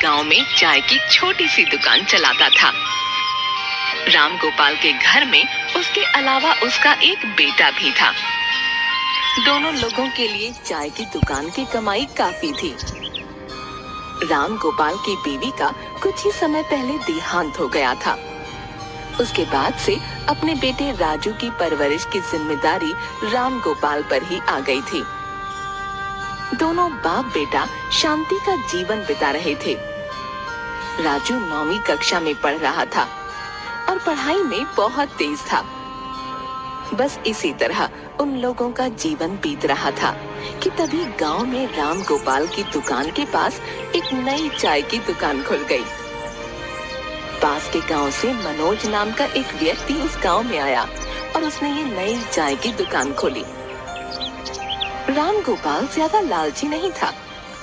गांव में चाय की छोटी सी दुकान चलाता था। राम गोपाल के घर में उसके अलावा उसका एक बेटा भी था। दोनों लोगों के लिए चाय की दुकान की कमाई काफी थी। राम गोपाल की बीवी का कुछ ही समय पहले देहांत हो गया था। उसके बाद से अपने बेटे राजू की परवरिश की जिम्मेदारी राम गोपाल पर ही आ गई थी। दोनों बाप बेटा शांति का जीवन बिता रहे थे। राजू 9वीं कक्षा में पढ़ रहा था और पढ़ाई में बहुत तेज था। बस इसी तरह उन लोगों का जीवन बीत रहा था कि तभी गांव में राम गोपाल की दुकान के पास एक नई चाय की दुकान खुल गई। पास के गांव से मनोज नाम का एक व्यक्ति उस गांव में आया और उसने ये नई चाय की दुकान खोली। राम गोपाल ज्यादा लालची नहीं था,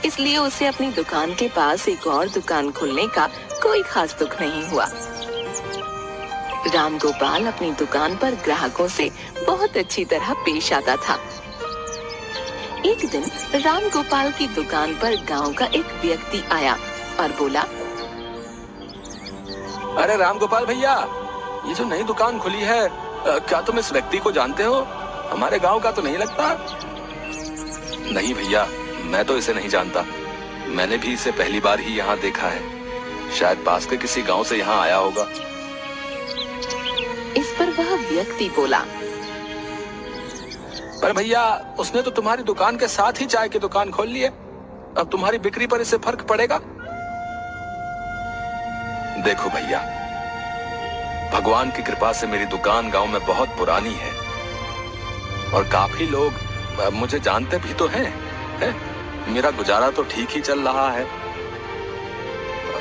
इसलिए उसे अपनी दुकान के पास एक और दुकान खोलने का कोई खास दुख नहीं हुआ। राम गोपाल अपनी दुकान पर ग्राहकों से बहुत अच्छी तरह पेश आता था। एक दिन राम गोपाल की दुकान पर गांव का एक व्यक्ति आया और बोला, अरे राम गोपाल भैया, ये जो नई दुकान खुली है, क्या तुम इस व्यक्ति को जानते हो? हमारे गांव का तो नहीं लगता। नहीं भैया, मैं तो इसे नहीं जानता। मैंने भी इसे पहली बार ही यहाँ देखा है। शायद पास के किसी गांव से यहाँ आया होगा। इस पर वह व्यक्ति बोला, पर भैया, उसने तो तुम्हारी दुकान के साथ ही चाय की दुकान खोल ली है। अब तुम्हारी बिक्री पर इससे फर्क पड़ेगा? देखो भैया, भगवान की कृपा से मेरी दुकान गांव में बहुत पुरानी है और काफी लोग मुझे जानते भी तो हैं। मेरा गुजारा तो ठीक ही चल रहा है।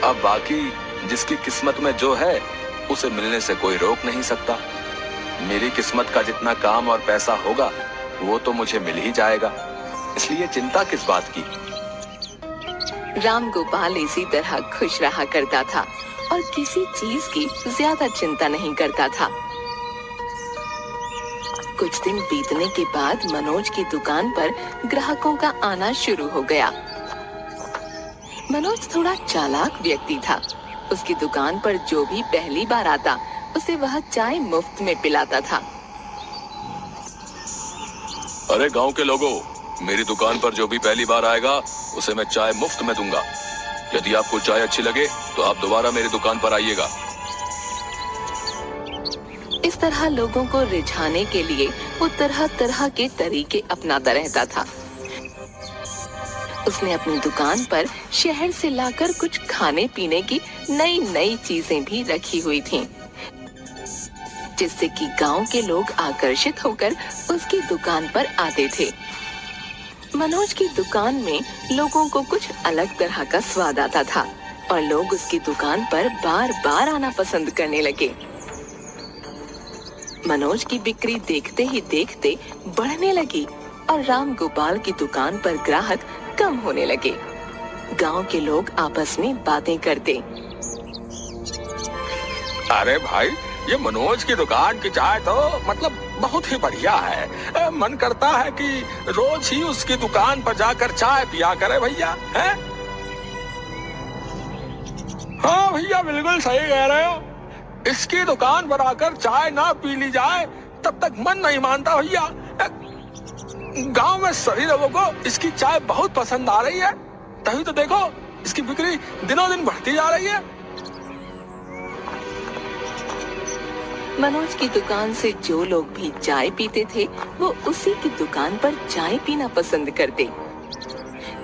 अब बाकी जिसकी किस्मत में जो है उसे मिलने से कोई रोक नहीं सकता। मेरी किस्मत का जितना काम और पैसा होगा वो तो मुझे मिल ही जाएगा, इसलिए चिंता किस बात की। राम गोपाल इसी तरह खुश रहा करता था और किसी चीज की ज्यादा चिंता नहीं करता था। कुछ दिन बीतने के बाद मनोज की दुकान पर ग्राहकों का आना शुरू हो गया। मनोज थोड़ा चालाक व्यक्ति था। उसकी दुकान पर जो भी पहली बार आता, उसे वह चाय मुफ्त में पिलाता था। अरे गांव के लोगों, मेरी दुकान पर जो भी पहली बार आएगा उसे मैं चाय मुफ्त में दूंगा। यदि आपको चाय अच्छी लगे तो आप दोबारा मेरी दुकान पर आइएगा। इस तरह लोगों को रिझाने के लिए वो तरह तरह के तरीके अपनाता रहता था। उसने अपनी दुकान पर शहर से लाकर कुछ खाने पीने की नई नई चीजें भी रखी हुई थीं, जिससे कि गांव के लोग आकर्षित होकर उसकी दुकान पर आते थे। मनोज की दुकान में लोगों को कुछ अलग तरह का स्वाद आता था और लोग उसकी दुकान पर बार बार आना पसंद करने लगे। मनोज की बिक्री देखते ही देखते बढ़ने लगी और राम गोपाल की दुकान पर ग्राहक कम होने लगे। गांव के लोग आपस में बातें करते, अरे भाई, ये मनोज की दुकान की चाय तो मतलब बहुत ही बढ़िया है। मन करता है कि रोज ही उसकी दुकान पर जाकर चाय पिया करे भैया। हैं? हाँ भैया, बिल्कुल सही कह रहे हो। इसकी दुकान पर आकर चाय ना पी ली जाए तब तक मन नहीं मानता भैया। गांव में सभी लोगों को इसकी चाय बहुत पसंद आ रही है, तभी तो देखो इसकी बिक्री दिनों दिन बढ़ती जा रही है। मनोज की दुकान से जो लोग भी चाय पीते थे वो उसी की दुकान पर चाय पीना पसंद करते,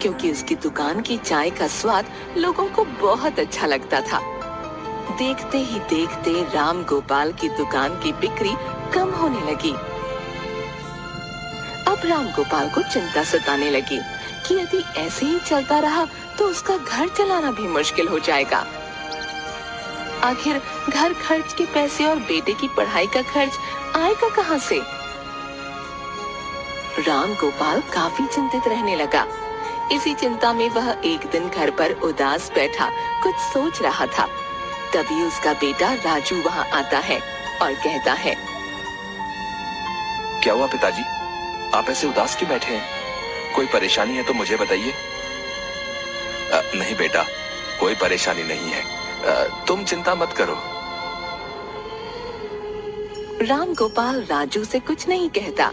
क्योंकि उसकी दुकान की चाय का स्वाद लोगों को बहुत अच्छा लगता था। देखते ही देखते राम गोपाल की दुकान की बिक्री कम होने लगी। अब राम गोपाल को चिंता सताने लगी कि यदि ऐसे ही चलता रहा तो उसका घर चलाना भी मुश्किल हो जाएगा। आखिर घर खर्च के पैसे और बेटे की पढ़ाई का खर्च आएगा कहां से? राम गोपाल काफी चिंतित रहने लगा। इसी चिंता में वह एक दिन घर पर उदास बैठा कुछ सोच रहा था। तभी उसका बेटा राजू वहां आता है और कहता है, क्या हुआ पिताजी, आप ऐसे उदास क्यों बैठे हैं? कोई परेशानी है तो मुझे बताइए। नहीं बेटा, कोई परेशानी नहीं है, तुम चिंता मत करो। राम गोपाल राजू से कुछ नहीं कहता,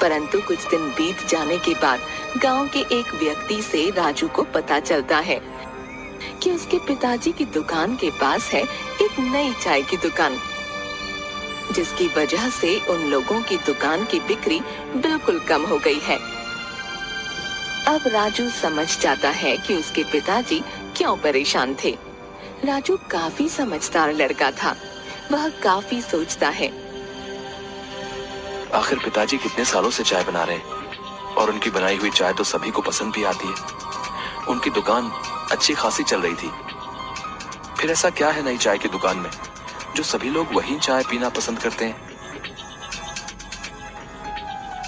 परंतु कुछ दिन बीत जाने के बाद गांव के एक व्यक्ति से राजू को पता चलता है कि उसके पिताजी की दुकान के पास है एक नई चाय की दुकान, जिसकी वजह से उन लोगों की दुकान की बिक्री बिल्कुल कम हो गई है। अब राजू समझ जाता है कि उसके पिताजी क्यों परेशान थे। राजू काफी समझदार लड़का था, वह काफी सोचता है। आखिर पिताजी कितने सालों से चाय बना रहे हैं और उनकी बनाई हुई चाय तो सभी को पसंद भी आती है। उनकी दुकान अच्छी खासी चल रही थी, फिर ऐसा क्या है नई चाय की दुकान में जो सभी लोग वही चाय पीना पसंद करते हैं।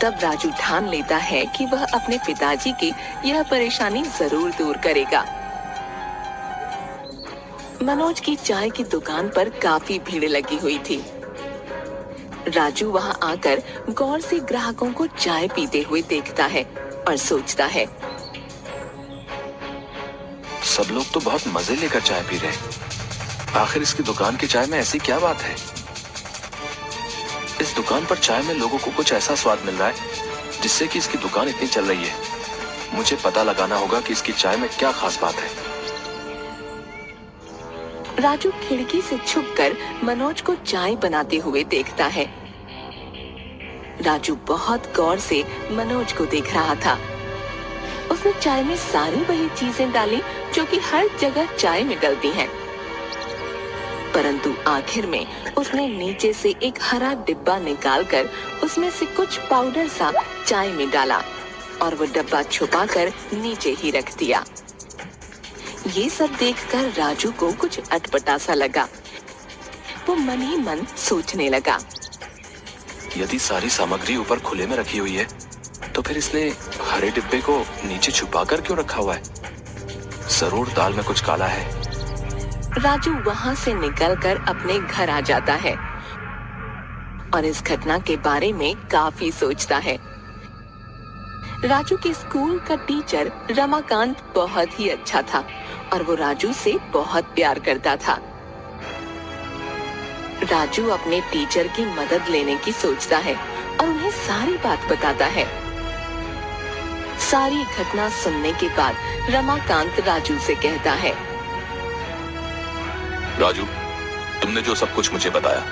तब राजू ठान लेता है कि वह अपने पिताजी की यह परेशानी जरूर दूर करेगा। मनोज की चाय की दुकान पर काफी भीड़ लगी हुई थी। राजू वहां आकर गौर से ग्राहकों को चाय पीते हुए देखता है और सोचता है, सब लोग तो बहुत मजे लेकर चाय पी रहे हैं। आखिर इसकी दुकान की चाय में ऐसी क्या बात है? इस दुकान पर चाय में लोगों को कुछ ऐसा स्वाद मिल रहा है जिससे कि इसकी दुकान इतनी चल रही है। मुझे पता लगाना होगा कि इसकी चाय में क्या खास बात है। राजू खिड़की से छुपकर मनोज को चाय बनाते हुए देखता है। राजू बहुत गौर से मनोज को देख रहा था। उसने चाय में सारी वही चीजें डाली जो कि हर जगह चाय में डलती हैं। परंतु आखिर में उसने नीचे से एक हरा डिब्बा निकालकर उसमें से कुछ पाउडर सा चाय में डाला और वो डब्बा छुपाकर नीचे ही रख दिया। ये सब देखकर राजू को कुछ अटपटा सा लगा। वो मन ही मन सोचने लगा, यदि सारी सामग्री ऊपर खुले में रखी हुई है तो फिर इसने हरे डिब्बे को नीचे छुपाकर क्यों रखा हुआ है? जरूर दाल में कुछ काला है। राजू वहां से निकलकर अपने घर आ जाता है और इस घटना के बारे में काफी सोचता है। राजू के स्कूल का टीचर रमाकांत बहुत ही अच्छा था और वो राजू से बहुत प्यार करता था। राजू अपने टीचर की मदद लेने की सोचता है और उन्हें सारी बात बताता है। सारी घटना सुनने के बाद रमाकांत राजू से कहता है, राजू, तुमने जो सब कुछ मुझे बताया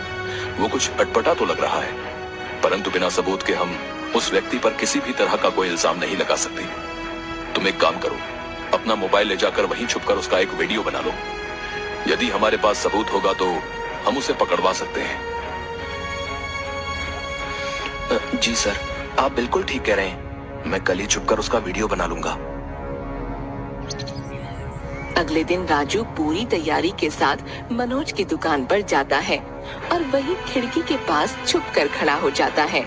वो कुछ अटपटा तो लग रहा है, परंतु बिना सबूत के हम उस व्यक्ति पर किसी भी तरह का कोई इल्जाम नहीं लगा सकते। तुम एक काम करो, अपना मोबाइल ले जाकर वहीं छुपकर उसका एक वीडियो बना लो। यदि हमारे पास सबूत होगा तो हम उसे पकड़वा सकते हैं। जी सर, आप बिल्कुल ठीक कह रहे हैं। मैं कल ही छुपकर उसका वीडियो बना लूंगा। अगले दिन राजू पूरी तैयारी के साथ मनोज की दुकान पर जाता है और वही खिड़की के पास छुपकर खड़ा हो जाता है।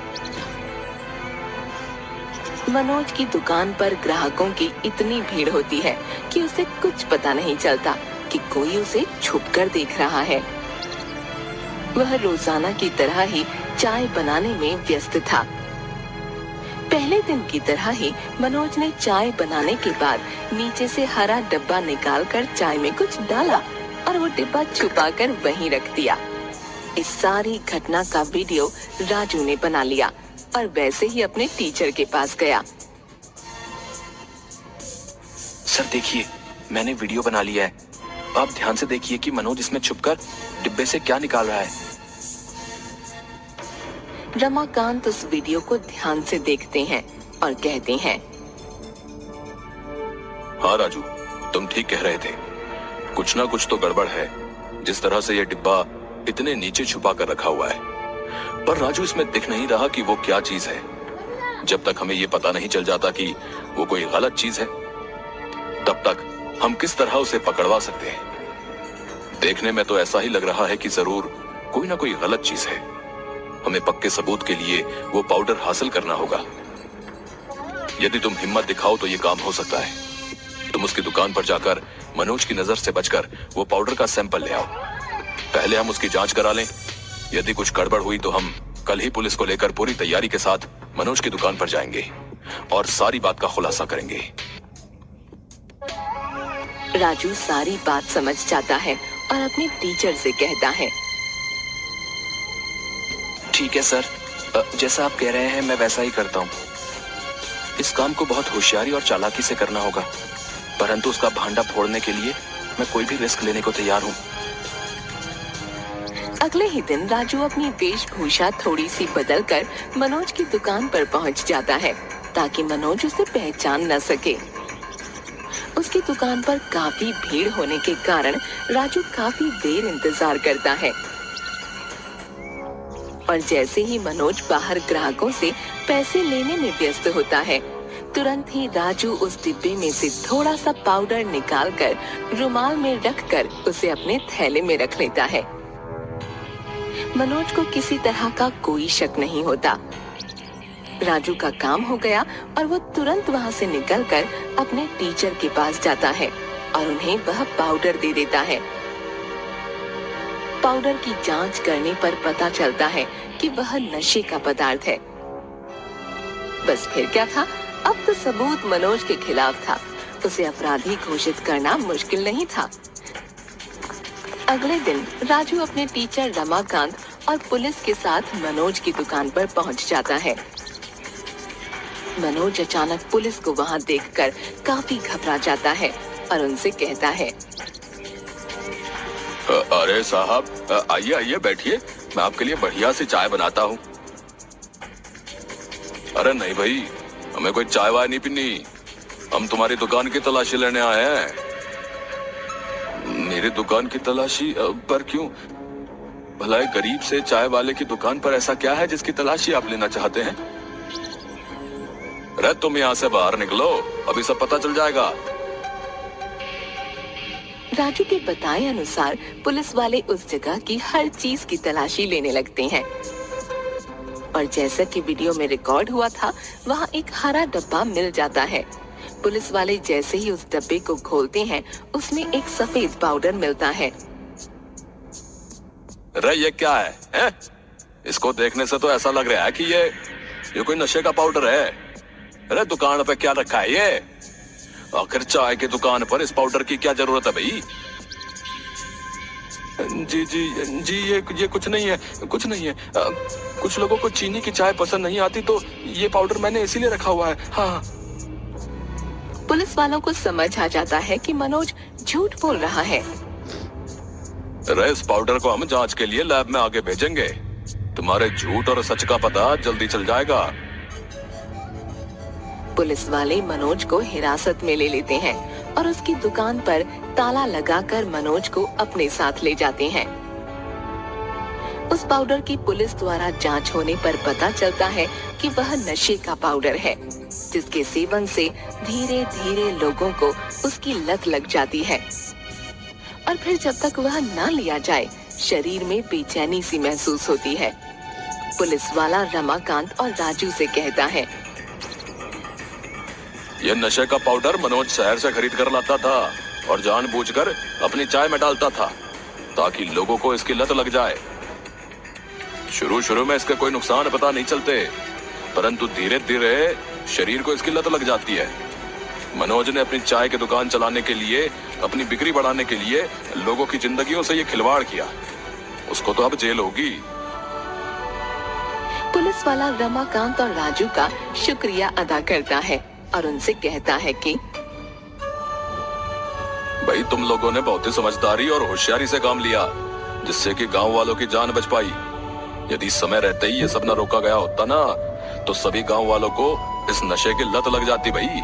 मनोज की दुकान पर ग्राहकों की इतनी भीड़ होती है कि उसे कुछ पता नहीं चलता कि कोई उसे छुपकर देख रहा है। वह रोजाना की तरह ही चाय बनाने में व्यस्त था। पहले दिन की तरह ही मनोज ने चाय बनाने के बाद नीचे से हरा डब्बा निकालकर चाय में कुछ डाला और वो डिब्बा छुपाकर वहीं रख दिया। इस सारी घटना का वीडियो राजू ने बना लिया और वैसे ही अपने टीचर के पास गया। सर देखिए, मैंने वीडियो बना लिया है। आप ध्यान से देखिए कि मनोज इसमें छुपकर डिब्बे से क्या निकाल रहा है। रमाकांत उस वीडियो को ध्यान से देखते हैं और कहते हैं, हाँ राजू, तुम ठीक कह रहे थे। कुछ ना कुछ तो गड़बड़ है, जिस तरह से ये डिब्बा इतने नीचे छुपा कर रखा हुआ है। पर राजू, इसमें दिख नहीं रहा कि वो क्या चीज है। जब तक हमें ये पता नहीं चल जाता कि वो कोई गलत चीज है, तब तक हम किस तरह उसे पकड़वा सकते हैं। देखने में तो ऐसा ही लग रहा है कि जरूर कोई ना कोई गलत चीज है। हमें पक्के सबूत के लिए वो पाउडर हासिल करना होगा। यदि तुम हिम्मत दिखाओ तो ये काम हो सकता है। तुम उसकी दुकान पर जाकर मनोज की नजर से बचकर वो पाउडर का सैंपल ले आओ। पहले हम उसकी जांच करा लें। यदि कुछ गड़बड़ हुई तो हम कल ही पुलिस को लेकर पूरी तैयारी के साथ मनोज की दुकान पर जाएंगे और सारी बात का खुलासा करेंगे। राजू सारी बात समझ जाता है और अपने टीचर से कहता है, ठीक है सर, जैसा आप कह रहे हैं मैं वैसा ही करता हूँ। इस काम को बहुत होशियारी और चालाकी से करना होगा, परंतु उसका भांडा फोड़ने के लिए मैं कोई भी रिस्क लेने को तैयार हूँ। अगले ही दिन राजू अपनी वेशभूषा थोड़ी सी बदलकर मनोज की दुकान पर पहुंच जाता है ताकि मनोज उसे पहचान न सके। उसकी दुकान पर काफी भीड़ होने के कारण राजू काफी देर इंतजार करता है और जैसे ही मनोज बाहर ग्राहकों से पैसे लेने में व्यस्त होता है, तुरंत ही राजू उस डिब्बे में से थोड़ा सा पाउडर निकालकर रुमाल में रखकर उसे अपने थैले में रख लेता है। मनोज को किसी तरह का कोई शक नहीं होता। राजू का काम हो गया और वो तुरंत वहाँ से निकलकर अपने टीचर के पास जाता है और उन्हें वह पाउडर दे देता है। पाउडर की जांच करने पर पता चलता है कि वह नशे का पदार्थ है। बस फिर क्या था, अब तो सबूत मनोज के खिलाफ था। उसे अपराधी घोषित करना मुश्किल नहीं था। अगले दिन राजू अपने टीचर रमाकांत और पुलिस के साथ मनोज की दुकान पर पहुंच जाता है। मनोज अचानक पुलिस को वहां देखकर काफी घबरा जाता है और उनसे कहता है, अरे साहब, आइए आइए बैठिए, मैं आपके लिए बढ़िया सी चाय बनाता हूँ। अरे नहीं भाई, हमें कोई चाय वाय नहीं पीनी, हम तुम्हारी दुकान की तलाशी लेने आए हैं। मेरी दुकान की तलाशी? पर क्यों? भला एक गरीब से चाय वाले की दुकान पर ऐसा क्या है जिसकी तलाशी आप लेना चाहते हैं? अरे तुम यहाँ से बाहर निकलो, अभी सब पता चल जाएगा। राजू के बताए अनुसार पुलिस वाले उस जगह की हर चीज की तलाशी लेने लगते हैं और जैसा कि वीडियो में रिकॉर्ड हुआ था, वहाँ एक हरा डब्बा मिल जाता है। पुलिस वाले जैसे ही उस डब्बे को खोलते हैं, उसमें एक सफेद पाउडर मिलता है। अरे ये क्या है? इसको देखने से तो ऐसा लग रहा है कि ये कोई नशे का पाउडर है। अरे दुकान पे क्या रखा है ये? आखिर चाय की दुकान पर इस पाउडर की क्या जरूरत है भाई? जी जी जी, ये कुछ नहीं है, कुछ नहीं है। कुछ लोगों को चीनी की चाय पसंद नहीं आती, तो ये पाउडर मैंने इसीलिए रखा हुआ है। हाँ। पुलिस वालों को समझ आ जाता है कि मनोज झूठ बोल रहा है। अरे इस पाउडर को हम जांच के लिए लैब में आगे भेजेंगे, तुम्हारे झूठ और सच का पता जल्दी चल जाएगा। पुलिस वाले मनोज को हिरासत में ले लेते हैं और उसकी दुकान पर ताला लगाकर मनोज को अपने साथ ले जाते हैं। उस पाउडर की पुलिस द्वारा जांच होने पर पता चलता है कि वह नशे का पाउडर है, जिसके सेवन से धीरे धीरे लोगों को उसकी लत लग जाती है और फिर जब तक वह न लिया जाए, शरीर में बेचैनी सी महसूस होती है। पुलिस वाला रमाकांत और राजू से कहता है, ये नशे का पाउडर मनोज शहर से खरीद कर लाता था और जानबूझकर अपनी चाय में डालता था ताकि लोगों को इसकी लत लग जाए। शुरू में इसके कोई नुकसान पता नहीं चलते, परंतु धीरे धीरे शरीर को इसकी लत लग जाती है। मनोज ने अपनी चाय की दुकान चलाने के लिए, अपनी बिक्री बढ़ाने के लिए लोगों की जिंदगियों से ये खिलवाड़ किया। उसको तो अब जेल होगी। पुलिस वाला रमाकांत और राजू का शुक्रिया अदा करता है और उनसे कहता है कि भाई तुम लोगों ने बहुत ही समझदारी और होशियारी से काम लिया, जिससे कि गांव वालों की जान बच पाई। यदि समय रहते ही ये सब न रोका गया होता ना, तो सभी गांव वालों को इस नशे की लत लग जाती भाई।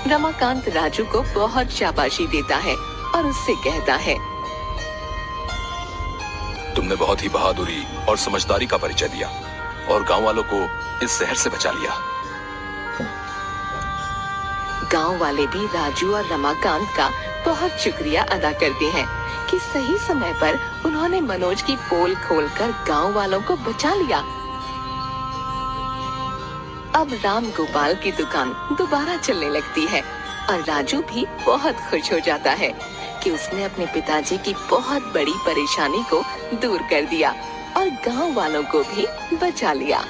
रमाकांत राजू को बहुत शाबाशी देता है और उससे कहता है, तुमने बहुत ही बहादुरी और समझदारी का परिचय दिया और गांव वालों को इस शहर से बचा लिया। गांव वाले भी राजू और रमाकांत का बहुत शुक्रिया अदा करते हैं कि सही समय पर उन्होंने मनोज की पोल खोलकर गांव वालों को बचा लिया। अब राम गोपाल की दुकान दोबारा चलने लगती है और राजू भी बहुत खुश हो जाता है कि उसने अपने पिताजी की बहुत बड़ी परेशानी को दूर कर दिया और गांव वालों को भी बचा लिया।